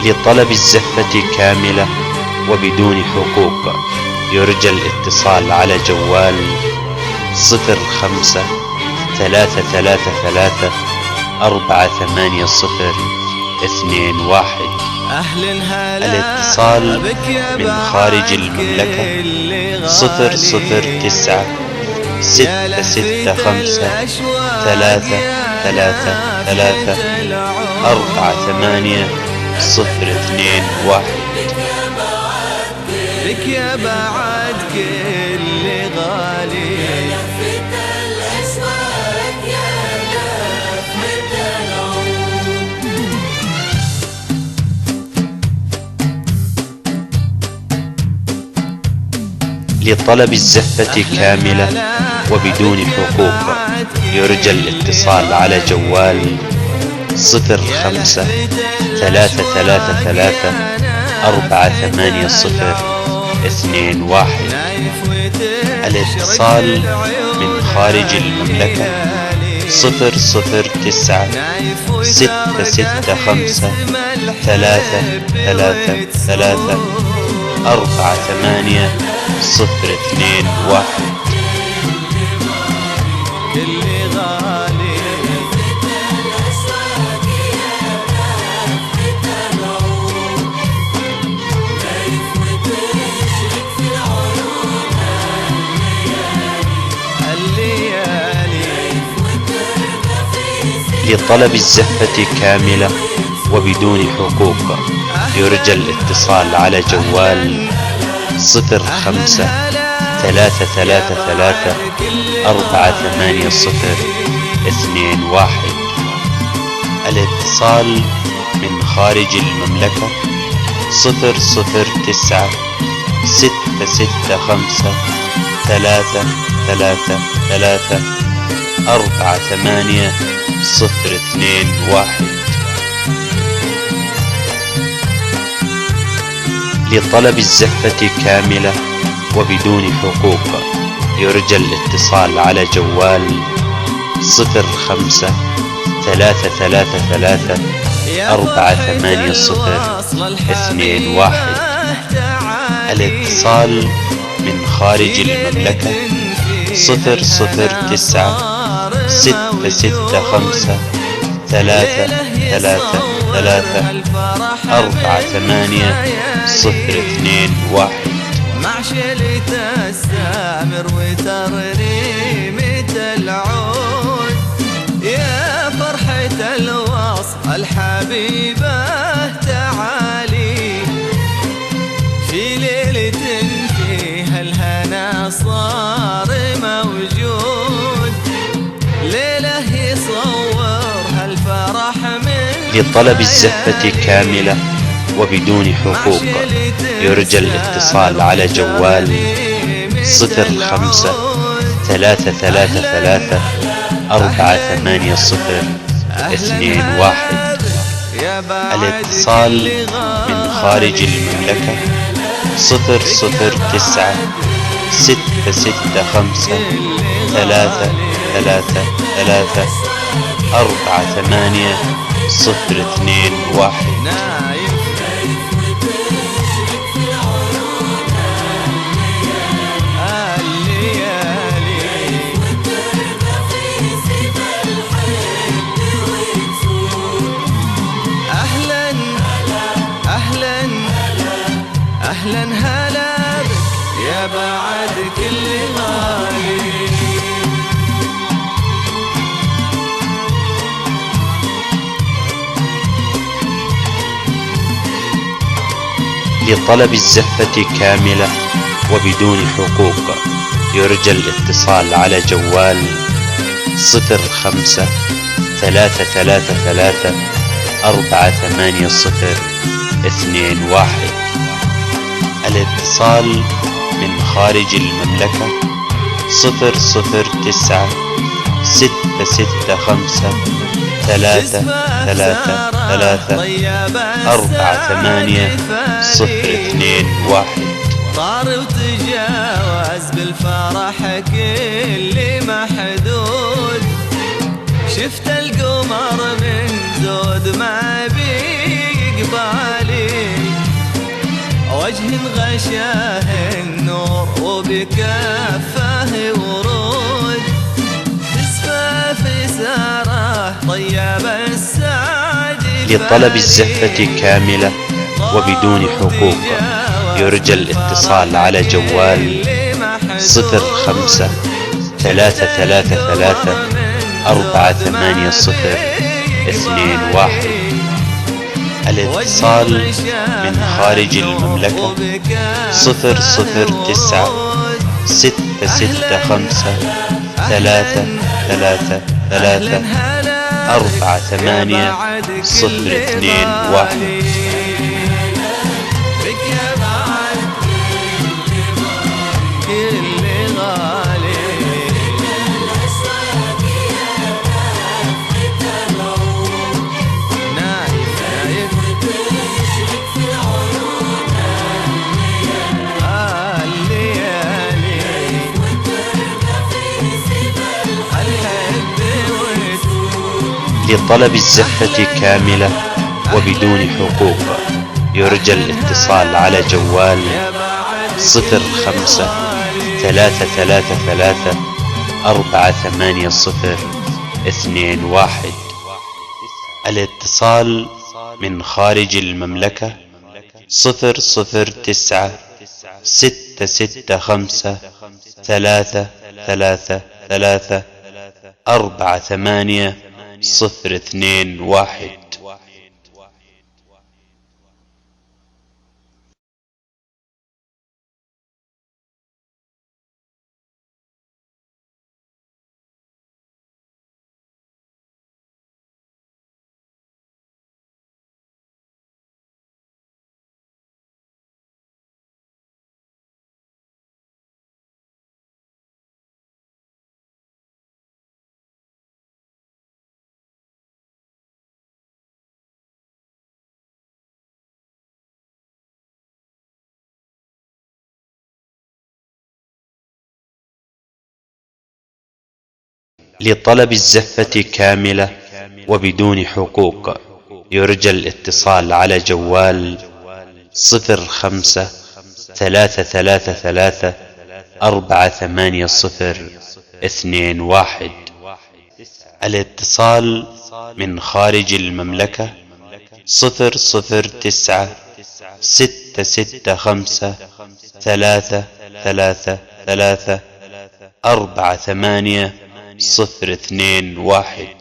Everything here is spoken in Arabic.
لطلب الزفة كاملة وبدون حقوق يرجى الاتصال على جوال 05 333 48021. الاتصال من خارج المملكة 009 665 333 48021. لك يا بعد كل غالي لفت الأسواق يا لفت العود. لطلب الزفة كاملة وبدون حقوق يرجى الاتصال على جوال 05 333 48021. الاتصال من خارج المملكة 009 665 333 48021. لطلب الزفة كاملة وبدون حقوق يرجى الاتصال على جوال 05 333 48021. الاتصال من خارج المملكة 009 665 333 48021. لطلب الزفة كاملة وبدون حقوق يرجى الاتصال على جوال 05 333 48021. الاتصال من خارج المملكة 009 665 333 48021. مع شلة السامر وترنيمة العود يا فرحة الوصل الحبيبة تعالي في ليلة فيها الهنا صار موجود ليلة يصورها الفرح من. لطلب الزفة كاملة وبدون حقوق يرجى الاتصال على جوال 05 333 48021. الاتصال من خارج المملكة 009 665 333 48021. أهلا هلا بك يا بعد كل غالي. لطلب الزفة كاملة وبدون حقوق يرجى الاتصال على جوال 05 333 48021. الاتصال من خارج المملكة 009 665 333 48021. طار وتجاوز بالفرح كل محدود شفت القمر من زود ما بيقبالي غشاه النور وبكفاه ورود، تسفى في ساره طيب السعد. لطلب الزفة كاملة وبدون حقوق يرجى الاتصال على جوال 05 333 48021. الاتصال من خارج المملكة 009 665 333 48021. لطلب الزفة كاملة وبدون حقوق يرجى الاتصال على جوال 05 333 48021. الاتصال من خارج المملكة 009 665 333 48021. لطلب الزفة كاملة وبدون حقوق يرجى الاتصال على جوال 05 333 48021. الاتصال من خارج المملكة 009 665 333 48021.